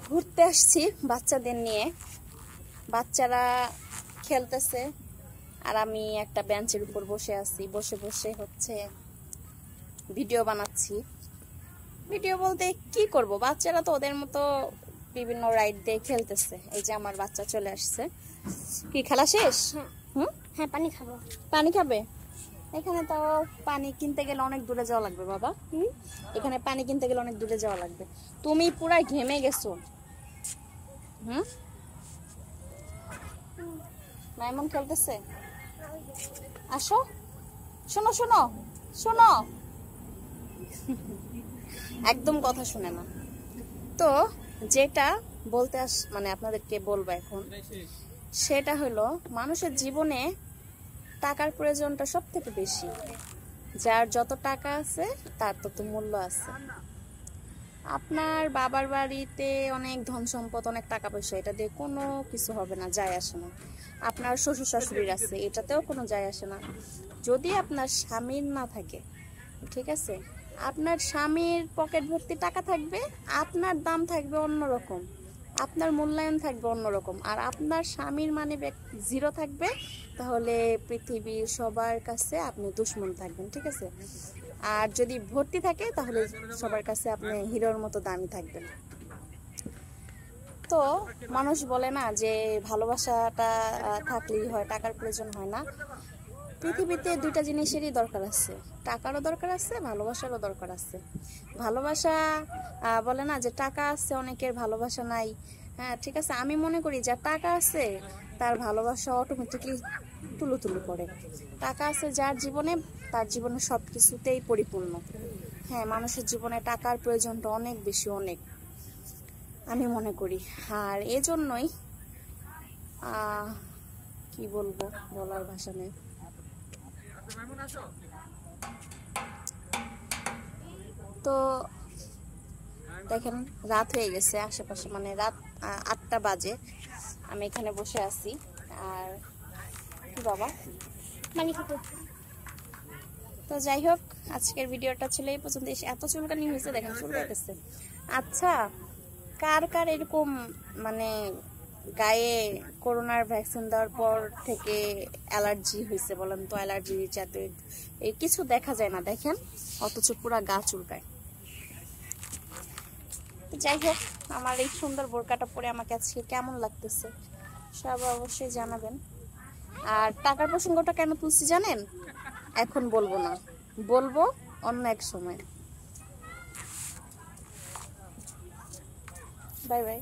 ঘুরতে আসছি বাচ্চাদের নিয়ে, বাচ্চারা খেলতেছে আর আমি একটা বেঞ্চের উপর বসে আছি, বসে বসে হচ্ছে ভিডিও বানাচ্ছি। ভিডিও বলতে কি করব, বাচ্চারা তো ওদের মতো বিভিন্ন রাইড দিয়ে খেলতেছে। এই যে আমার বাচ্চা চলে আসছে। কি খেলা শেষ? হ্যাঁ পানি খাবো। পানি খাবে? এখানে তো পানি কিনতে গেলে অনেক দূরে যাওয়া লাগবে বাবা। এখানে পানি কিনতে গেলে অনেক দূরে যাওয়া লাগবে। তুমি পুরা ঘেমে গেছো। মাইমন খেলতেছে, আসো। শোনো শোনো শোনো, একদম কথা শুনে না। তো যেটা বলতে মানে আপনাদেরকে বলবো এখন, সেটা হলো মানুষের জীবনে টাকার প্রয়োজনটা সব থেকে বেশি। যার যত টাকা আছে তার তত মূল্য আছে। আপনার বাবার বাড়িতে অনেক ধন সম্পদ, অনেক টাকা পয়সা, এটা দিয়ে কোনো কিছু হবে না, যায় আসে না। আপনার শ্বশুর শাশুড়ির আছে, এটাতেও কোনো যায় আসে না। যদি আপনার স্বামীর না থাকে, ঠিক আছে, আপনার স্বামীর পকেট ভর্তি টাকা থাকবে, আপনার দাম থাকবে অন্যরকম, আপনার মূল্যায়ন থাকবে অন্যরকম। আর আপনার স্বামীর মানে জিরো থাকবে, তাহলে পৃথিবীর সবার কাছে আপনি দুশমন থাকবেন, ঠিক আছে। আর যদি ভর্তি থাকে তাহলে সবার কাছে আপনি হিরোর মতো দামি থাকবেন। তো মানুষ বলে না যে ভালোবাসাটা থাকলেই হয়, টাকার প্রয়োজন হয় না। পৃথিবীতে দুইটা জিনিসেরই দরকার আছে, টাকারও দরকার আছে, ভালোবাসারও দরকার আছে। ভালোবাসা বলে না যে টাকা আছে অনেকের, ভালোবাসা নাই। হ্যাঁ ঠিক আছে, আমি মনে করি যার টাকা আছে তার ভালোবাসা অটোমেটিকলি তুলু তুলু করে। টাকা আছে যার জীবনে, তার জীবনে সব কিছুতেই পরিপূর্ণ। হ্যাঁ, মানুষের জীবনে টাকার প্রয়োজনটা অনেক বেশি, অনেক, আমি মনে করি। আর এজন্যই কি বলবো, বলার ভাষা নেই। তো দেখেন রাত হয়ে গেছে আশেপাশে, মানে রাত 8টা বাজে, আমি এখানে বসে আছি। আর কি বাবা, পানি খাবো। তো যাই হোক, আজকের ভিডিওটা ছিল এই পর্যন্ত। এত চুলকানি হয়েছে, দেখেন চুলকাইতেছে। আচ্ছা, কার কার এরকম মানে গায়ে করোনার ভ্যাকসিন দেওয়ার পর থেকে অ্যালার্জি হয়েছে বলেন তো? অ্যালার্জি জাতীয় এই কিছু দেখা যায় না, দেখেন, অথচ পুরা গা চুলকায়। যাই হোক, আমার এই সুন্দর বোরকাটা পরে আমাকে আজকে কেমন লাগতেছে সব অবশ্যই জানাবেন। আর টাকার প্রসঙ্গটা কেন তুলছি জানেন? এখন বলবো না, বলবো অন্য এক সময়। Bye bye.